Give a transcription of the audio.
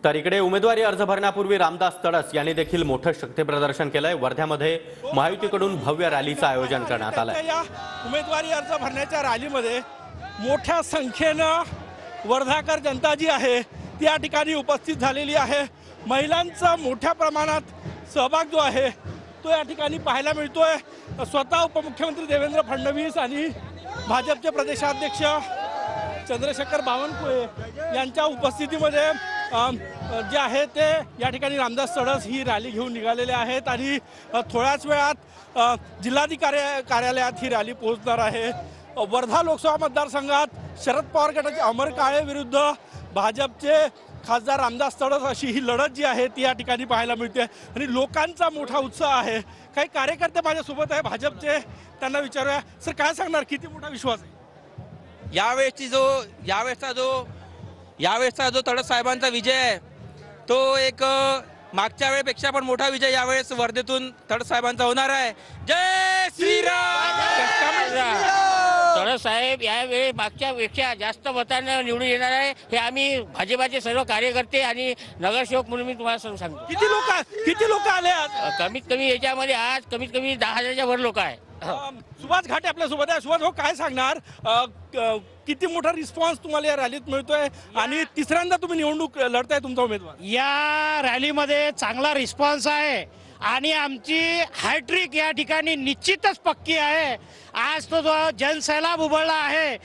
तर इकडे उमेदवारी अर्ज भरण्यापूर्वी रामदास तडस यांनी देखील मोठं शक्ती प्रदर्शन केलंय। वर्ध्यामध्ये महायुतीकडून भव्य रॅलीचं आयोजन करण्यात आलंय। या उमेदवारी अर्ज भरण्याच्या रॅलीमध्ये मोठ्या संख्येनं वर्धाकर जनता जी आहे ती या ठिकाणी उपस्थित झालेली आहे। महिलांचा मोठ्या प्रमाणात सहभाग जो आहे तो या ठिकाणी पाहायला मिळतोय। स्वतः उपमुख्यमंत्री देवेंद्र फडणवीस आणि भाजपचे प्रदेशाध्यक्ष चंद्रशेखर बावनकुळे यांच्या उपस्थितीमध्ये जे आहे ते या ठिकाणी रामदास तडस ही रॅली घेऊन निघालेले आहेत आणि थोड्याच वेळात जिल्हाधिकारी कार्यालयात ही रॅली पोहोचणार आहे। वर्धा लोकसभा मतदारसंघात शरद पवार गटाचे अमर काळे विरुद्ध भाजपचे खासदार रामदास तडस अशी ही लढत जी आहे ती या ठिकाणी पाहायला मिळते आणि लोकांचा मोठा उत्साह आहे। काही कार्यकर्ते माझ्यासोबत आहे भाजपचे, त्यांना विचारूया, सर काय सांगणार, किती मोठा विश्वास आहे यावेळेसचा जो तडस साहेबांचा विजय आहे तो एक मागच्या वेळेपेक्षा पण मोठा विजय यावेळेस वर्धेतून तडस साहेबांचा होणार आहे। जय श्रीराम। तडस साहेब यावेळी मागच्या पेक्षा जास्त मतांना निवडून येणार आहे हे आम्ही भाजपाचे सर्व कार्यकर्ते आणि नगरसेवक म्हणून मी तुम्हाला सांगतो। किती लोक आले आज? कमीत कमी याच्यामध्ये आज कमीत कमी 10,000च्या वर लोक आहे। सुभाष घाटे आपल्या सोबत आहे। सुभाष भाऊ काय सांगणार, किती मोठा रिस्पॉन्स तुम्हाला या रॅलीत मिळतोय आणि तिसऱ्यांदा तुम्ही निवडणूक लढताय तुमचा उमेदवार? या रॅलीमध्ये चांगला रिस्पॉन्स आहे आणि आमची हॅट्रिक या ठिकाणी निश्चितच पक्की आहे। आज तो जो जनसैलाब उभळला आहे